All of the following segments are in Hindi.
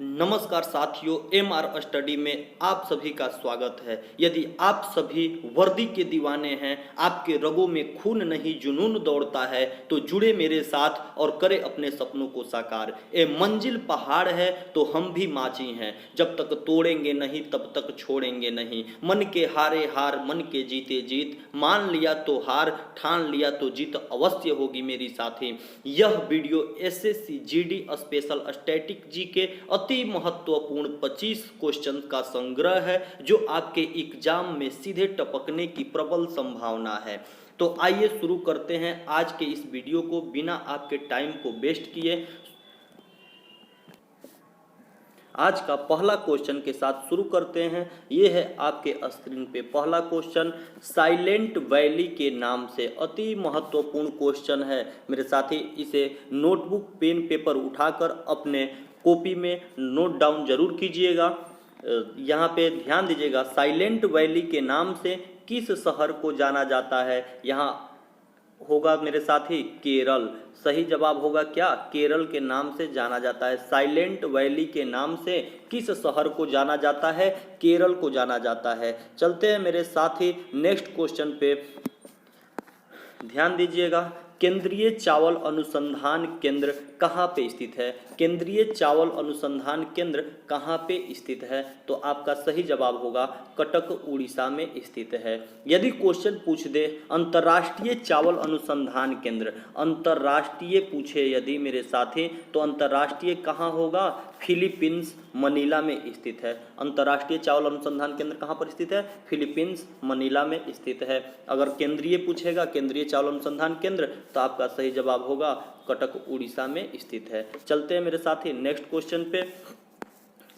नमस्कार साथियों, एमआर स्टडी में आप सभी का स्वागत है। यदि आप सभी वर्दी के दीवाने हैं, आपके रगों में खून नहीं जुनून दौड़ता है, तो जुड़े मेरे साथ और करें अपने सपनों को साकार। ए मंजिल पहाड़ है तो हम भी माझी हैं, जब तक तोड़ेंगे नहीं तब तक छोड़ेंगे नहीं। मन के हारे हार, मन के जीते जीत, मान लिया तो हार, ठान लिया तो जीत अवश्य होगी मेरी साथी। यह video SSC GD special static G के अति महत्वपूर्ण 25 क्वेश्चन का संग्रह है, जो आपके एग्जाम में सीधे टपकने की प्रबल संभावना है। तो आइए शुरू करते हैं आज के इस वीडियो को बिना आपके टाइम को वेस्ट किए। आज का पहला क्वेश्चन के साथ शुरू करते हैं। ये है आपके स्क्रीन पे पहला क्वेश्चन। साइलेंट वैली के नाम से अति महत्वपूर्ण क्वेश्चन है मेरे साथी। इसे नोटबुक पेन पेपर उठाकर अपने कॉपी में नोट डाउन जरूर कीजिएगा। यहाँ पे ध्यान दीजिएगा, साइलेंट वैली के नाम से किस शहर को जाना जाता है? यहाँ होगा मेरे साथी केरल। सही जवाब होगा क्या? केरल के नाम से जाना जाता है। साइलेंट वैली के नाम से किस शहर को जाना जाता है? केरल को जाना जाता है। चलते हैं मेरे साथी नेक्स्ट क्वेश्चन पे, ध्यान दीजिएगा। केंद्रीय चावल अनुसंधान केंद्र कहाँ पे स्थित है? केंद्रीय चावल अनुसंधान केंद्र कहाँ पे स्थित है? तो आपका सही जवाब होगा कटक, उड़ीसा में स्थित है। यदि क्वेश्चन पूछ दे अंतर्राष्ट्रीय चावल अनुसंधान केंद्र, अंतर्राष्ट्रीय पूछे यदि मेरे साथी, तो अंतर्राष्ट्रीय कहाँ होगा? फिलीपींस, मनीला में स्थित है। अंतर्राष्ट्रीय चावल अनुसंधान केंद्र कहाँ पर स्थित है? फिलीपींस, मनीला में स्थित है। अगर केंद्रीय पूछेगा, केंद्रीय चावल अनुसंधान केंद्र, तो आपका सही जवाब होगा कटक, उड़ीसा में स्थित है। चलते हैं मेरे साथी नेक्स्ट क्वेश्चन पे।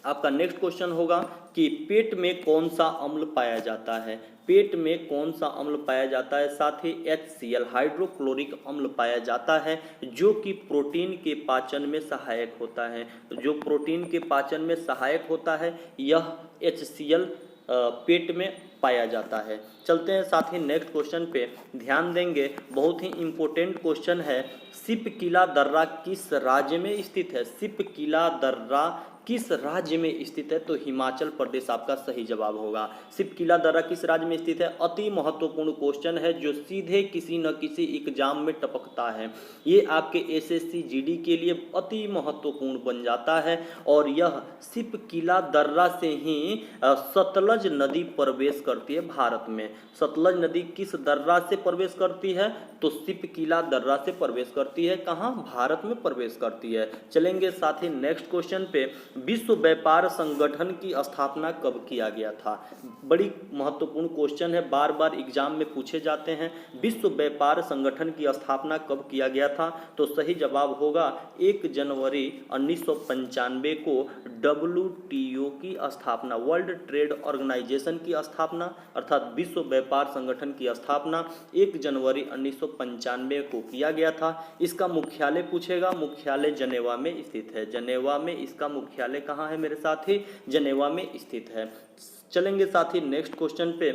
आपका नेक्स्ट क्वेश्चन होगा कि पेट में कौन सा अम्ल पाया जाता है? पेट में कौन सा अम्ल पाया जाता है? साथ ही HCl हाइड्रोक्लोरिक अम्ल पाया जाता है, जो कि प्रोटीन के पाचन में सहायक होता है। जो प्रोटीन के पाचन में सहायक होता है, यह HCl पेट में पाया जाता है। चलते हैं साथ ही नेक्स्ट क्वेश्चन पे, ध्यान देंगे, बहुत ही इंपॉर्टेंट क्वेश्चन है। सिपकिला दर्रा किस राज्य में स्थित है? सिपकिला दर्रा किस राज्य में स्थित है? तो हिमाचल प्रदेश आपका सही जवाब होगा। सिपकिला दर्रा किस राज्य में स्थित है? अति महत्वपूर्ण क्वेश्चन है, जो सीधे किसी न किसी एग्जाम में टपकता है। ये आपके एसएससी जीडी के लिए अति महत्वपूर्ण बन जाता है। और यह सिपकिला दर्रा से ही सतलज नदी प्रवेश करती है भारत में। सतलज नदी किस दर्रा से प्रवेश करती है? तो सिपकिला दर्रा से प्रवेश करती है। कहाँ? भारत में प्रवेश करती है। चलेंगे साथ ही नेक्स्ट क्वेश्चन पे। विश्व व्यापार संगठन की स्थापना कब किया गया था? बड़ी महत्वपूर्ण क्वेश्चन है, बार बार एग्जाम में पूछे जाते हैं। विश्व व्यापार संगठन की स्थापना कब किया गया था? तो सही जवाब होगा 1 जनवरी 1995 को WTO की स्थापना, वर्ल्ड ट्रेड ऑर्गेनाइजेशन की स्थापना, अर्थात विश्व व्यापार संगठन की स्थापना 1 जनवरी 1995 को किया गया था। इसका मुख्यालय पूछेगा, मुख्यालय जनेवा में स्थित है। जनेवा में इसका मुख्यालय कहाँ है मेरे साथी? जनेवा में स्थित है। चलेंगे साथी नेक्स्ट क्वेश्चन पे।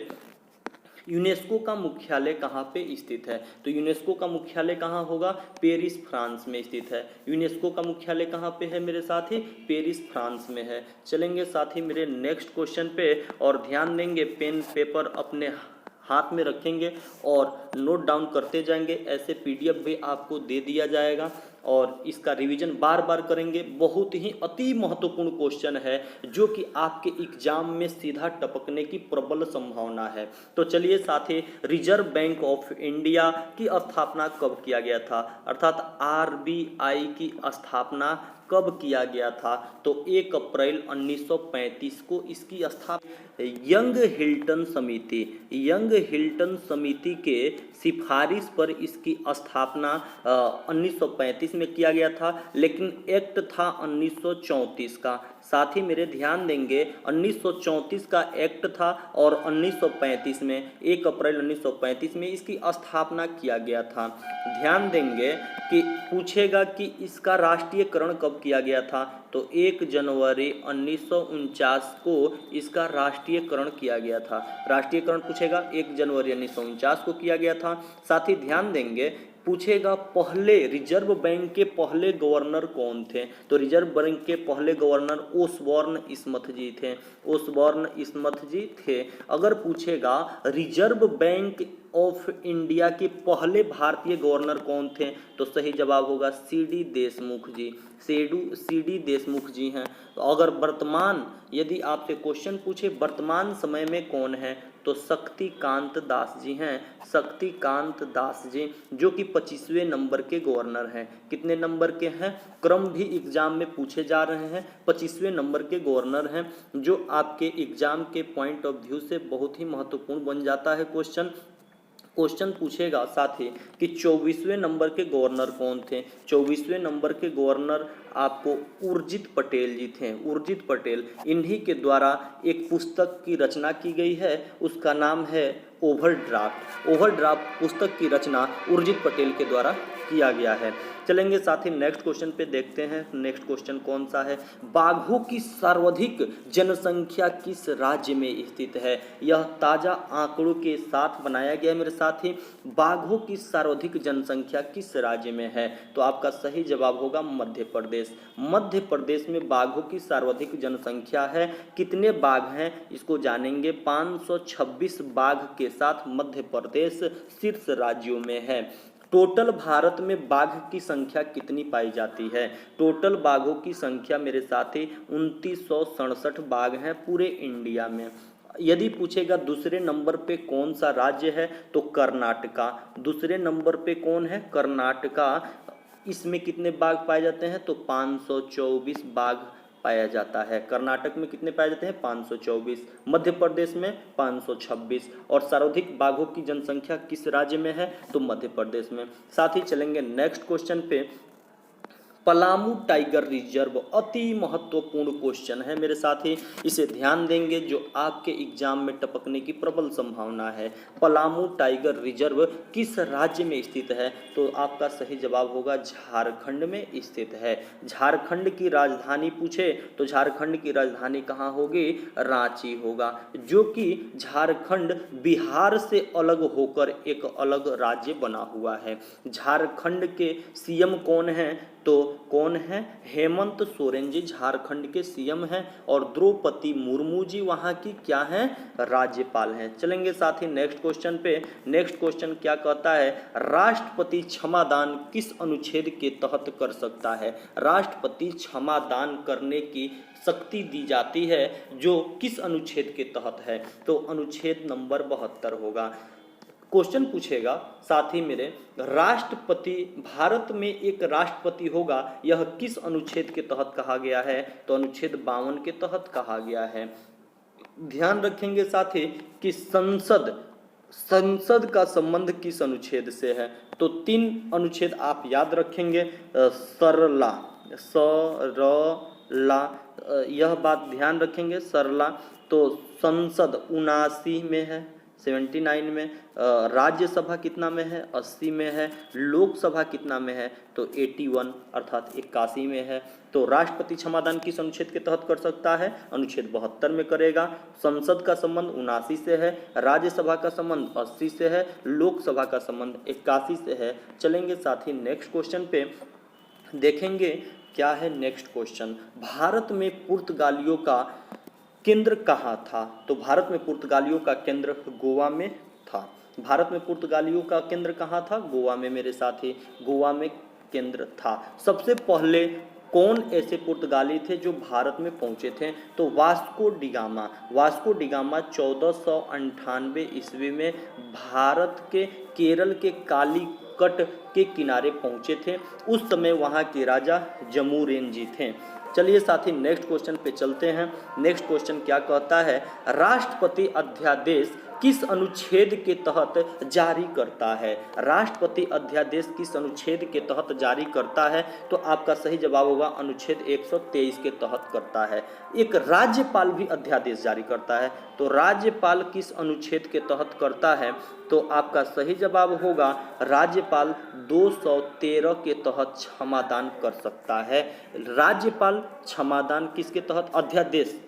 यूनेस्को का मुख्यालय कहाँ पे स्थित है? तो यूनेस्को का मुख्यालय कहाँ होगा? पेरिस, फ्रांस में स्थित है। यूनेस्को का मुख्यालय कहाँ पे है मेरे साथी? पेरिस, फ्रांस में है। चलेंगे साथी मेरे नेक्स्ट क्वेश्चन पे और ध्यान देंगे, पेन पेपर अपने हाथ में रखेंगे और नोट डाउन करते जाएंगे। ऐसे PDF भी आपको दे दिया जाएगा और इसका रिवीजन बार बार करेंगे। बहुत ही अति महत्वपूर्ण क्वेश्चन है, जो कि आपके एग्जाम में सीधा टपकने की प्रबल संभावना है। तो चलिए साथी, रिजर्व बैंक ऑफ इंडिया की स्थापना कब किया गया था? अर्थात RBI की स्थापना कब किया गया था? तो 1 अप्रैल 1935 को इसकी स्थापना यंग हिल्टन समिति, यंग हिल्टन समिति के सिफारिश पर इसकी स्थापना 1935 में किया गया था। लेकिन एक्ट था 1934 का। साथ ही मेरे ध्यान देंगे, 1934 का एक्ट था और 1935 में 1 अप्रैल 1935 में इसकी स्थापना किया गया था। ध्यान देंगे कि पूछेगा कि इसका राष्ट्रीयकरण कब किया गया था? तो 1 जनवरी 1949 को इसका राष्ट्रीयकरण किया गया था। राष्ट्रीयकरण पूछेगा, 1 जनवरी 1949 को किया गया था। साथ ही ध्यान देंगे, पूछेगा पहले रिजर्व बैंक के पहले गवर्नर कौन थे, तो रिजर्व बैंक के पहले गवर्नर ओसबॉर्न स्मिथ जी थे, ओसबॉर्न स्मिथ जी थे। अगर पूछेगा रिजर्व बैंक ऑफ इंडिया के पहले भारतीय गवर्नर कौन थे, तो सही जवाब होगा सीडी देशमुख जी, सीडी देशमुख जी हैं। तो अगर वर्तमान यदि आपसे क्वेश्चन पूछे वर्तमान समय में कौन है, तो शक्तिकांत दास जी हैं, शक्तिकांत दास जी, जो कि 25वें नंबर के गवर्नर हैं। कितने नंबर के हैं, क्रम भी एग्जाम में पूछे जा रहे हैं, 25वें नंबर के गवर्नर हैं, जो आपके एग्जाम के पॉइंट ऑफ व्यू से बहुत ही महत्वपूर्ण बन जाता है क्वेश्चन। क्वेश्चन पूछेगा साथ ही कि 24वें नंबर के गवर्नर कौन थे, 24वें नंबर के गवर्नर आपको उर्जित पटेल जी थे, उर्जित पटेल। इन्हीं के द्वारा एक पुस्तक की रचना की गई है, उसका नाम है ओवरड्राफ्ट। ओवरड्राफ्ट पुस्तक की रचना उर्जित पटेल के द्वारा किया गया है। चलेंगे साथ ही नेक्स्ट क्वेश्चन पे देखते हैं। नेक्स्ट क्वेश्चन कौन सा है, बाघों की सर्वाधिक जनसंख्या किस राज्य में स्थित है। यह ताजा आंकड़ों के साथ बनाया गया है मेरे साथी। बाघों की सर्वाधिक जनसंख्या किस राज्य में है, तो आपका सही जवाब होगा मध्य प्रदेश। मध्य प्रदेश में बाघों की सर्वाधिक जनसंख्या है। कितने बाघ हैं इसको जानेंगे। 526 बाघ के साथ मध्य प्रदेश शीर्ष राज्यों में है। टोटल भारत में बाघ की संख्या कितनी पाई जाती है, टोटल बाघों की संख्या मेरे साथी 2967 बाघ हैं पूरे इंडिया में। यदि पूछेगा दूसरे नंबर पे कौन सा राज्य है, तो कर्नाटका। दूसरे नंबर पे कौन है, कर्नाटका। इसमें कितने बाघ पाए जाते हैं, तो 524 बाघ पाया जाता है। कर्नाटक में कितने पाए जाते हैं, 524। मध्य प्रदेश में 526। और सर्वाधिक बाघों की जनसंख्या किस राज्य में है, तो मध्य प्रदेश में। साथ ही चलेंगे नेक्स्ट क्वेश्चन पे। पलामू टाइगर रिजर्व अति महत्वपूर्ण क्वेश्चन है मेरे साथी, इसे ध्यान देंगे जो आपके एग्जाम में टपकने की प्रबल संभावना है। पलामू टाइगर रिजर्व किस राज्य में स्थित है, तो आपका सही जवाब होगा झारखंड में स्थित है। झारखंड की राजधानी पूछे तो झारखंड की राजधानी कहाँ होगी, रांची होगा, जो कि झारखंड बिहार से अलग होकर एक अलग राज्य बना हुआ है। झारखंड के सीएम कौन है, तो कौन है, हेमंत सोरेन जी झारखंड के सीएम हैं, और द्रौपदी मुर्मू जी वहां की क्या हैं, राज्यपाल हैं। चलेंगे साथ ही नेक्स्ट क्वेश्चन पे। नेक्स्ट क्वेश्चन क्या कहता है, राष्ट्रपति क्षमादान किस अनुच्छेद के तहत कर सकता है। राष्ट्रपति क्षमादान करने की शक्ति दी जाती है, जो किस अनुच्छेद के तहत है, तो अनुच्छेद नंबर 72 होगा। क्वेश्चन पूछेगा साथ ही मेरे, राष्ट्रपति भारत में एक राष्ट्रपति होगा, यह किस अनुच्छेद के तहत कहा गया है, तो अनुच्छेद 52 के तहत कहा गया है। ध्यान रखेंगे साथ ही कि संसद का संबंध किस अनुच्छेद से है, तो 3 अनुच्छेद आप याद रखेंगे। सरला, यह बात ध्यान रखेंगे, सरला। तो संसद 79 में है, 79 में। राज्यसभा कितना में है, 80 में है। लोकसभा कितना में है, तो 81 अर्थात 81 में है। तो राष्ट्रपति क्षमादान किस अनुच्छेद के तहत कर सकता है, अनुच्छेद 72 में करेगा। संसद का संबंध 79 से है, राज्यसभा का संबंध 80 से है, लोकसभा का संबंध 81 से है। चलेंगे साथ ही नेक्स्ट क्वेश्चन पे, देखेंगे क्या है नेक्स्ट क्वेश्चन। भारत में पुर्तगालियों का केंद्र कहाँ था, तो भारत में पुर्तगालियों का केंद्र गोवा में था। भारत में पुर्तगालियों का केंद्र कहाँ था, गोवा में मेरे साथी, गोवा में केंद्र था। सबसे पहले कौन ऐसे पुर्तगाली थे जो भारत में पहुंचे थे, तो वास्को डिगामा। वास्को डिगामा 1498 ईस्वी में भारत के केरल के कालीकट के किनारे पहुंचे थे। उस समय वहां के राजा जमूरेन जी थे। चलिए साथी नेक्स्ट क्वेश्चन पे चलते हैं। नेक्स्ट क्वेश्चन क्या कहता है, राष्ट्रपति अध्यादेश किस अनुच्छेद के तहत जारी करता है। राष्ट्रपति अध्यादेश किस अनुच्छेद के तहत जारी करता है, तो आपका सही जवाब होगा अनुच्छेद 123 के तहत करता है। एक राज्यपाल भी अध्यादेश जारी करता है, तो राज्यपाल किस अनुच्छेद के तहत करता है, तो आपका सही जवाब होगा राज्यपाल 213 के तहत क्षमादान कर सकता है। राज्यपाल क्षमादान किसके तहत, अध्यादेश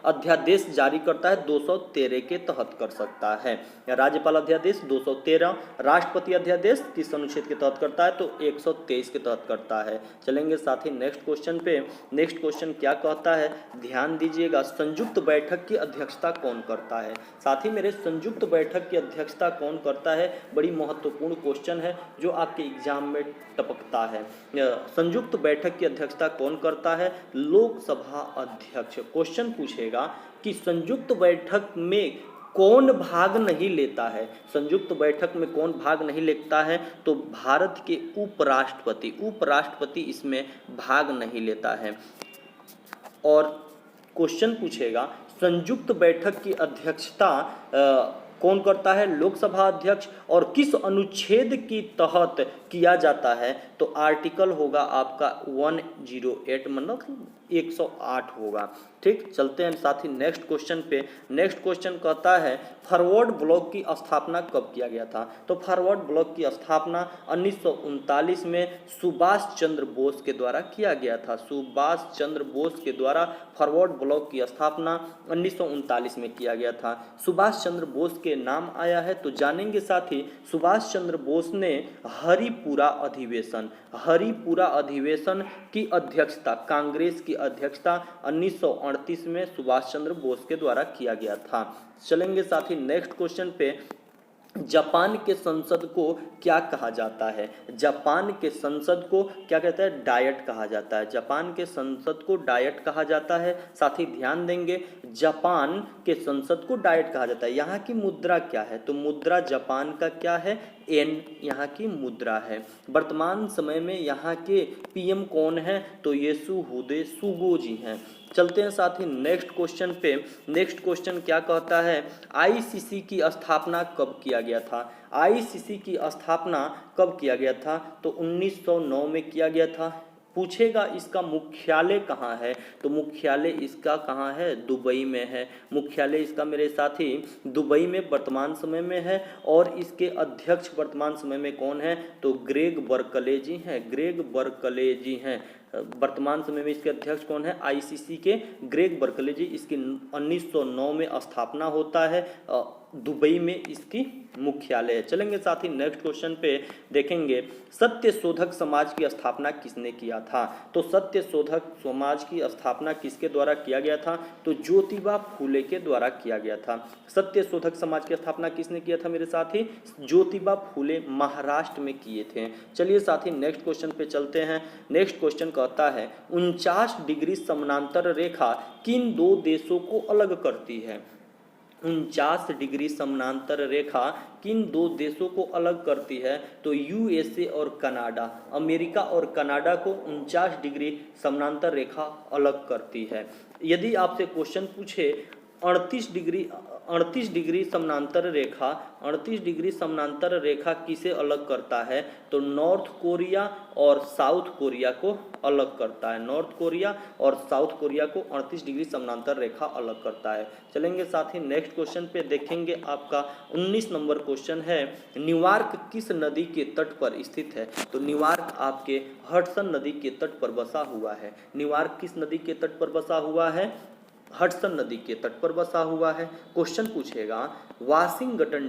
अध्यादेश जारी करता है 213 के तहत कर सकता है। राज्यपाल अध्यादेश 213, राष्ट्रपति अध्यादेश किस अनुच्छेद के तहत करता है तो 123 के तहत करता है। चलेंगे साथ ही नेक्स्ट क्वेश्चन पे। नेक्स्ट क्वेश्चन क्या कहता है, ध्यान दीजिएगा, संयुक्त बैठक की अध्यक्षता कौन करता है। साथी मेरे, संयुक्त बैठक की अध्यक्षता कौन करता है, बड़ी महत्वपूर्ण क्वेश्चन है जो आपके एग्जाम में टपकता है। संयुक्त बैठक की अध्यक्षता कौन करता है, लोकसभा अध्यक्ष। क्वेश्चन पूछेगा कि संयुक्त बैठक में कौन भाग नहीं लेता है, संयुक्त बैठक में कौन भाग नहीं लेता है तो भारत के उपराष्ट्रपति इसमें भाग नहीं लेता है। और क्वेश्चन पूछेगा संयुक्त बैठक की अध्यक्षता कौन करता है, लोकसभा अध्यक्ष, और किस अनुच्छेद की तहत किया जाता है तो आर्टिकल होगा आपका 108 मतलब 108 होगा। ठीक, चलते हैं साथ ही नेक्स्ट क्वेश्चन पे। नेक्स्ट क्वेश्चन कहता है फॉरवर्ड ब्लॉक की स्थापना कब किया गया था तो फॉरवर्ड ब्लॉक की स्थापना 1939 में सुभाष चंद्र बोस के द्वारा किया गया था। सुभाष चंद्र बोस के द्वारा फॉरवर्ड ब्लॉक की स्थापना 1939 में किया गया था। सुभाष चंद्र बोस के नाम आया है तो जानेंगे साथी, सुभाष चंद्र बोस ने हरिपुरा अधिवेशन की अध्यक्षता, कांग्रेस की अध्यक्षता 1938 में सुभाष चंद्र बोस के द्वारा किया गया था। चलेंगे साथी नेक्स्ट क्वेश्चन पे। जापान के संसद को क्या कहा जाता है, जापान के संसद को क्या कहता है, डायट कहा जाता है। जापान के संसद को डायट कहा जाता है। साथ ही ध्यान देंगे, जापान के संसद को डायट कहा जाता है। यहाँ की मुद्रा क्या है तो मुद्रा जापान का क्या है, एन यहाँ की मुद्रा है। वर्तमान समय में यहाँ के पीएम कौन है तो योशिहिदे सुगा जी हैं। चलते हैं साथ ही नेक्स्ट क्वेश्चन पे। नेक्स्ट क्वेश्चन क्या कहता है, आईसीसी की स्थापना कब किया गया था। आईसीसी की स्थापना कब किया गया था तो 1909 में किया गया था। पूछेगा इसका मुख्यालय कहाँ है तो मुख्यालय इसका कहाँ है, दुबई में है। मुख्यालय इसका मेरे साथी दुबई में वर्तमान समय में है। और इसके अध्यक्ष वर्तमान समय में कौन है तो ग्रेग बर्कले जी हैं। ग्रेग बर्कले जी हैं वर्तमान समय में। इसके अध्यक्ष कौन है, आईसीसी के ग्रेग बर्कले जी। इसकी 1909 में स्थापना होता है, दुबई में इसकी मुख्यालय है। चलेंगे साथ ही नेक्स्ट क्वेश्चन पे देखेंगे, सत्य शोधक समाज की स्थापना किसने किया था तो सत्य शोधक समाज की स्थापना किसके द्वारा किया गया था तो ज्योतिबा फूले के द्वारा किया गया था। सत्य शोधक समाज की स्थापना किसने किया था मेरे साथी, ज्योतिबा फूले महाराष्ट्र में किए थे। चलिए साथी नेक्स्ट क्वेश्चन पे चलते हैं। नेक्स्ट क्वेश्चन कहता है 49 डिग्री समानांतर रेखा किन दो देशों को अलग करती है। 49 डिग्री समानांतर रेखा किन दो देशों को अलग करती है तो यूएसए और कनाडा, अमेरिका और कनाडा को 49 डिग्री समानांतर रेखा अलग करती है। यदि आपसे क्वेश्चन पूछे 38 डिग्री समानांतर रेखा किसे अलग करता है तो नॉर्थ कोरिया और साउथ कोरिया को अलग करता है। नॉर्थ कोरिया और साउथ कोरिया को 38 डिग्री समानांतर रेखा अलग करता है। चलेंगे साथ ही नेक्स्ट क्वेश्चन पे देखेंगे, आपका 19 नंबर क्वेश्चन है, न्यूयॉर्क किस नदी के तट पर स्थित है तो न्यूयॉर्क आपके हडसन नदी के तट पर बसा हुआ है। न्यूयॉर्क किस नदी के तट पर बसा हुआ है, हडसन नदी के तट पर बसा हुआ है। क्वेश्चन पूछेगा वाशिंगटन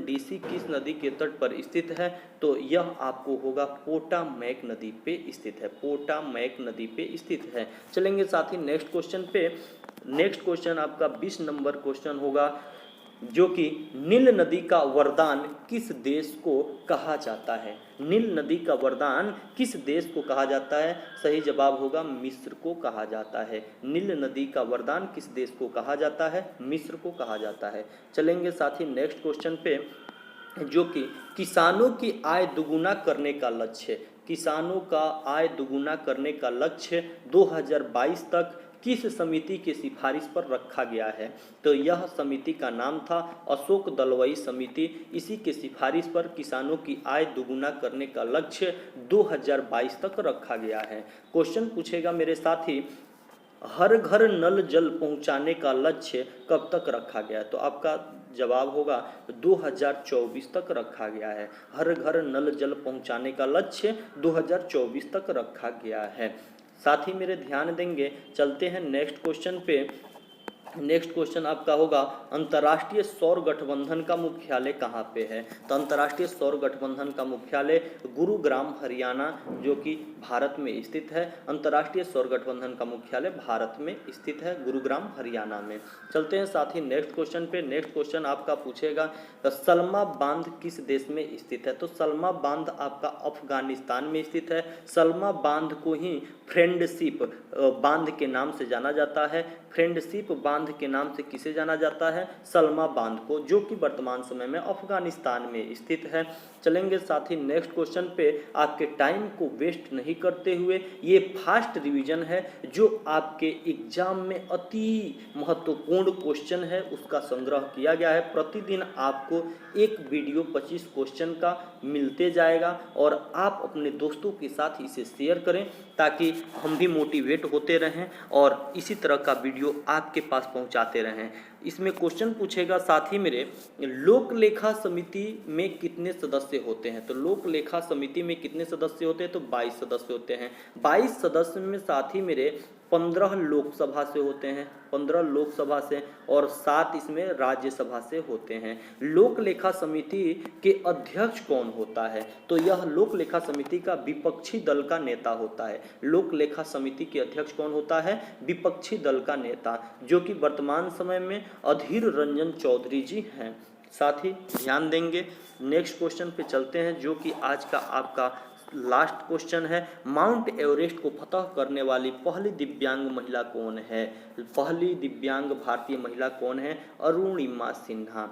डीसी किस नदी के तट पर स्थित है तो यह आपको होगा पोटामैक नदी पे स्थित है। पोटामैक नदी पे स्थित है। चलेंगे साथ ही नेक्स्ट क्वेश्चन पे। नेक्स्ट क्वेश्चन आपका 20 नंबर क्वेश्चन होगा, जो कि नील नदी का वरदान किस देश को कहा जाता है। नील नदी का वरदान किस देश को कहा जाता है, सही जवाब होगा मिस्र को कहा जाता है। नील नदी का वरदान किस देश को कहा जाता है, मिस्र को कहा जाता है। चलेंगे साथ ही नेक्स्ट क्वेश्चन पे, जो कि किसानों की आय दुगुना करने का लक्ष्य, किसानों का आय दुगुना करने का लक्ष्य 2022 तक किस समिति की सिफारिश पर रखा गया है तो यह समिति का नाम था अशोक दलवाई समिति। इसी के सिफारिश पर किसानों की आय दुगुना करने का लक्ष्य 2022 तक रखा गया है। क्वेश्चन पूछेगा मेरे साथी, हर घर नल जल पहुंचाने का लक्ष्य कब तक रखा गया है तो आपका जवाब होगा 2024 तक रखा गया है। हर घर नल जल पहुंचाने का लक्ष्य 2024 तक रखा गया है। साथ ही मेरे ध्यान देंगे, चलते हैं नेक्स्ट क्वेश्चन पे। नेक्स्ट क्वेश्चन आपका होगा, अंतर्राष्ट्रीय सौर गठबंधन का मुख्यालय कहाँ पे है? तो अंतर्राष्ट्रीय सौर गठबंधन का मुख्यालय गुरुग्राम हरियाणा, जो कि भारत में स्थित है। अंतर्राष्ट्रीय सौर गठबंधन का मुख्यालय भारत में स्थित है, गुरुग्राम हरियाणा में। चलते हैं साथ ही नेक्स्ट क्वेश्चन पे। नेक्स्ट क्वेश्चन आपका पूछेगा, सलमा बांध किस देश में स्थित है? तो सलमा बांध आपका अफगानिस्तान में स्थित है। सलमा बांध को ही फ्रेंडशिप बांध के नाम से जाना जाता है। फ्रेंडशिप बांध के नाम से किसे जाना जाता है? सलमा बांध को, जो कि वर्तमान समय में अफगानिस्तान में स्थित है। चलेंगे साथ ही नेक्स्ट क्वेश्चन पे। आपके टाइम को वेस्ट नहीं करते हुए, ये फास्ट रिवीजन है जो आपके एग्जाम में अति महत्वपूर्ण क्वेश्चन है, उसका संग्रह किया गया है। प्रतिदिन आपको एक वीडियो 25 क्वेश्चन का मिलते जाएगा और आप अपने दोस्तों के साथ इसे शेयर करें ताकि हम भी मोटिवेट होते रहें और इसी तरह का वीडियो आपके पास पहुंचाते रहें। इसमें क्वेश्चन पूछेगा साथ ही मेरे, लोक लेखा समिति में कितने सदस्य होते हैं? तो लोक लेखा समिति में कितने सदस्य होते हैं? तो 22 सदस्य होते हैं। 22 सदस्य में साथ ही मेरे 15 लोकसभा से होते हैं, 15 लोकसभा से, और 7 इसमें राज्यसभा से होते हैं। लोक लेखा समिति के अध्यक्ष कौन होता है? तो यह लोक लेखा समिति का विपक्षी दल का नेता होता है। लोक लेखा समिति के अध्यक्ष कौन होता है? विपक्षी दल का नेता, जो कि वर्तमान समय में अधीर रंजन चौधरी जी हैं। साथ ही ध्यान देंगे, नेक्स्ट क्वेश्चन पे चलते हैं, जो कि आज का आपका लास्ट क्वेश्चन है। माउंट एवरेस्ट को फतह करने वाली पहली दिव्यांग महिला कौन है? पहली दिव्यांग भारतीय महिला कौन है? अरुणिमा सिन्हा।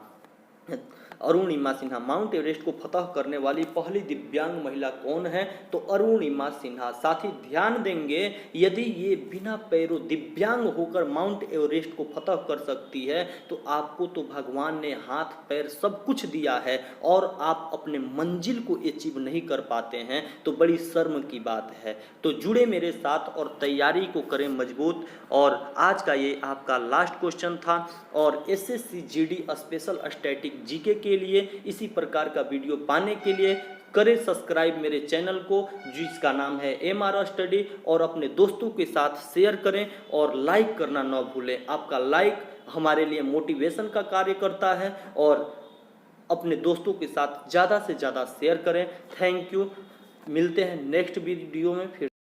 अरुणिमा सिन्हा माउंट एवरेस्ट को फतह करने वाली पहली दिव्यांग महिला कौन है? तो अरुणिमा सिन्हा। साथ ही ध्यान देंगे, यदि ये बिना पैरों दिव्यांग होकर माउंट एवरेस्ट को फतह कर सकती है तो आपको तो भगवान ने हाथ पैर सब कुछ दिया है और आप अपने मंजिल को अचीव नहीं कर पाते हैं, तो बड़ी शर्म की बात है। तो जुड़े मेरे साथ और तैयारी को करें मजबूत। और आज का ये आपका लास्ट क्वेश्चन था। और SSC GD special static GK के लिए इसी प्रकार का वीडियो पाने के लिए करें सब्सक्राइब मेरे चैनल को, जिसका नाम है एमआर स्टडी, और अपने दोस्तों के साथ शेयर करें और लाइक करना न भूलें। आपका लाइक हमारे लिए मोटिवेशन का कार्य करता है और अपने दोस्तों के साथ ज़्यादा से ज़्यादा शेयर करें। Thank you. मिलते हैं नेक्स्ट वीडियो में फिर।